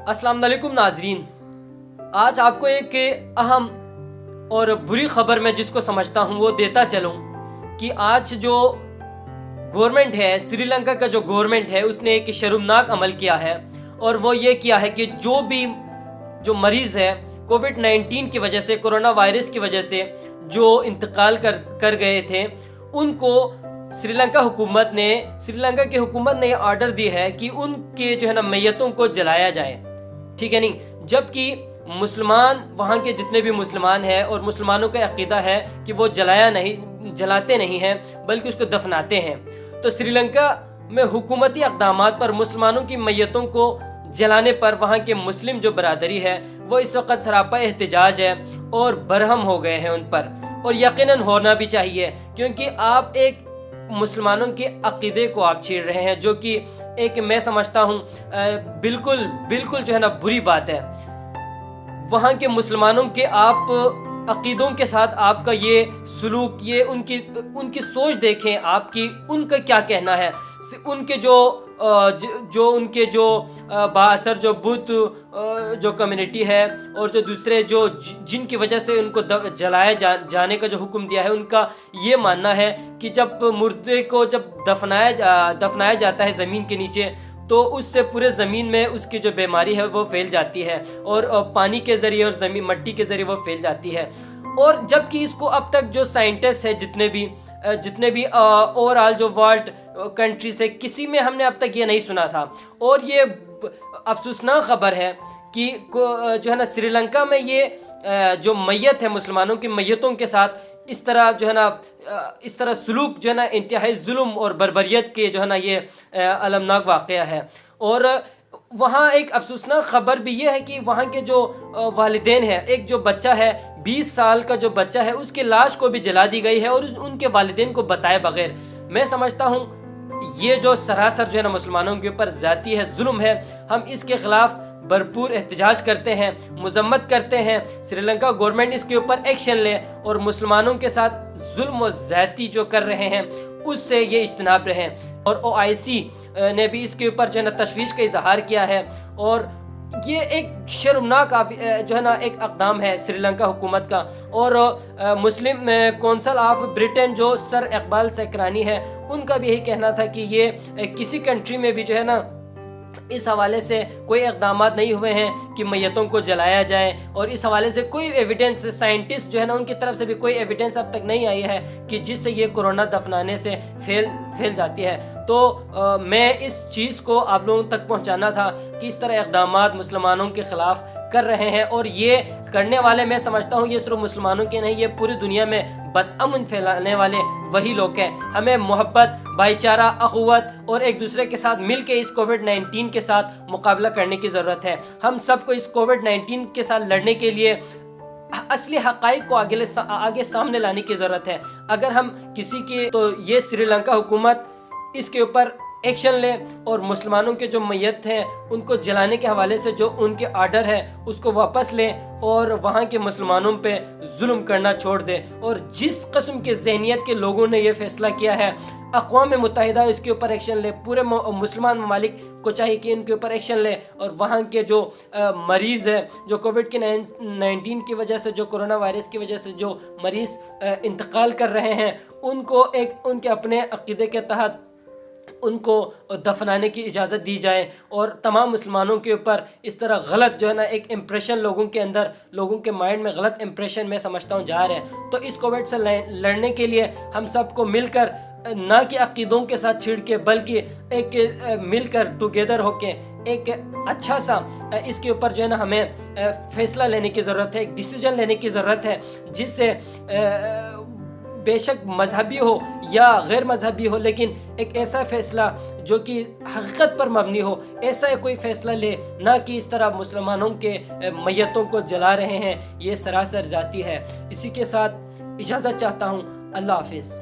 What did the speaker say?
अस्सलाम वालेकुम नाजरीन, आज आपको एक अहम और बुरी खबर मैं जिसको समझता हूँ वो देता चलूँ कि आज जो गवर्नमेंट है, श्रीलंका का जो गवर्नमेंट है, उसने एक शर्मनाक अमल किया है। और वो ये किया है कि जो मरीज़ है कोविड-19 की वजह से, कोरोना वायरस की वजह से जो इंतकाल कर गए थे, उनको श्रीलंका की हुकूमत ने ऑर्डर दी है कि उनके जो है ना मैयतों को जलाया जाए, ठीक है नहीं। जबकि मुसलमान, वहाँ के जितने भी मुसलमान हैं और मुसलमानों का अकीदा है कि वो जलाते नहीं हैं बल्कि उसको दफनाते हैं। तो श्रीलंका में हुकूमती इक़दामात पर मुसलमानों की मैयतों को जलाने पर वहाँ के मुस्लिम जो बरादरी है वो इस वक्त सरापा एहतजाज है और बरहम हो गए हैं उन पर। और यकीनन होना भी चाहिए, क्योंकि आप एक मुसलमानों के अकीदे को आप छीड़ रहे हैं, जो कि एक मैं समझता हूँ बिल्कुल जो है ना बुरी बात है। वहाँ के मुसलमानों के आप अकीदों के साथ आपका ये सलूक, ये उनकी सोच देखें, आपकी उनका क्या कहना है। उनके उनके जो बाअसर जो बुत जो कम्युनिटी है और जो दूसरे जिनकी वजह से उनको जलाए जाने का जो हुक्म दिया है, उनका ये मानना है कि जब मुर्दे को दफनाया जाता है ज़मीन के नीचे, तो उससे पूरे ज़मीन में उसकी जो बीमारी है वो फैल जाती है और पानी के ज़रिए और मट्टी के ज़रिए वो फैल जाती है। और जबकि इसको अब तक जो साइंटिस्ट है जितने भी ओवरऑल जो वर्ल्ड कंट्री से, किसी में हमने अब तक ये नहीं सुना था। और ये अफसोसनाक ख़बर है कि जो है ना श्रीलंका में ये जो मैयत है, मुसलमानों की मैयतों के साथ इस तरह जो है ना इस तरह सलूक जो है ना इंतहाई जुल्म और बर्बरियत के जो है ना ये अलमनाक वाक़या है। और वहाँ एक अफसोसनाक ख़बर भी ये है कि वहाँ के जो वालिदैन है, एक जो बच्चा है 20 साल का जो बच्चा है, उसकी लाश को भी जला दी गई है और उनके वालिदैन को बताए बगैर। मैं समझता हूँ ये जो सरासर जो है ना मुसलमानों के ऊपर ज़्यादती है, जुल्म है। हम इसके ख़िलाफ़ भरपूर एहतजाज करते हैं, मजम्मत करते हैं। श्रीलंका गवर्नमेंट इसके ऊपर एक्शन ले और मुसलमानों के साथ जुल्म और ज़्यादती जो कर रहे हैं उससे ये इज्तनाब रहें। और OIC ने भी इसके ऊपर जो है ना तशवीश का इजहार किया है। और ये एक शर्मनाक जो है ना एक इक़दाम है श्रीलंका हुकूमत का। और मुस्लिम कौंसल ऑफ ब्रिटेन जो सर इकबाल सकरानी है, उनका भी यही कहना था कि ये किसी कंट्री में भी जो है ना इस हवाले से कोई इक़दामात नहीं हुए हैं कि मैयतों को जलाया जाए। और इस हवाले से कोई एविडेंस, साइंटिस्ट जो है ना उनकी तरफ से भी कोई एविडेंस अब तक नहीं आई है कि जिससे ये कोरोना दफनाने से फैल जाती है। तो मैं इस चीज़ को आप लोगों तक पहुंचाना था कि इस तरह इक़दामात मुसलमानों के ख़िलाफ़ कर रहे हैं। और ये करने वाले, मैं समझता हूँ ये सिर्फ मुसलमानों के नहीं, ये पूरी दुनिया में बदअमन फैलाने वाले वही लोग हैं। हमें मोहब्बत, भाईचारा, अख़ुवत और एक दूसरे के साथ मिल के इस कोविड-19 के साथ मुकाबला करने की ज़रूरत है। हम सबको इस कोविड-19 के साथ लड़ने के लिए असली हक़ाइक़ को आगे सामने लाने की ज़रूरत है। अगर हम किसी की, तो ये श्रीलंका हुकूमत इसके ऊपर एक्शन ले और मुसलमानों के जो मैयत हैं उनको जलाने के हवाले से जो उनके आर्डर है उसको वापस ले और वहाँ के मुसलमानों पे जुल्म करना छोड़ दे। और जिस किस्म के ज़हनियत के लोगों ने ये फ़ैसला किया है, अक़वाम मुत्तहिदा इसके ऊपर एक्शन ले। पूरे मुसलमान ममालिक को चाहिए कि इनके ऊपर एक्शन ले और वहाँ के जो मरीज़ है, जो कोविड-19 की वजह से, जो कोरोना वायरस की वजह से जो मरीज़ इंतकाल कर रहे हैं, उनको उनके अपने अक़ीदे के तहत उनको दफनाने की इजाज़त दी जाए। और तमाम मुसलमानों के ऊपर इस तरह गलत जो है ना एक इम्प्रेशन लोगों के माइंड में गलत इम्प्रेशन मैं समझता हूँ जा रहे हैं। तो इस कोविड से लड़ने के लिए हम सबको मिलकर, ना कि अकीदों के साथ छिड़ के, बल्कि एक मिलकर टुगेदर होके एक अच्छा सा इसके ऊपर जो है ना हमें फ़ैसला लेने की ज़रूरत है, एक डिसीजन लेने की ज़रूरत है, जिससे बेशक मजहबी हो या गैर मजहबी हो, लेकिन एक ऐसा फ़ैसला जो कि हकीकत पर मबनी हो, ऐसा कोई फ़ैसला ले, ना कि इस तरह मुसलमानों के मैयतों को जला रहे हैं। ये सरासर ज़ाती है। इसी के साथ इजाज़त चाहता हूँ। अल्लाह हाफ़िज़।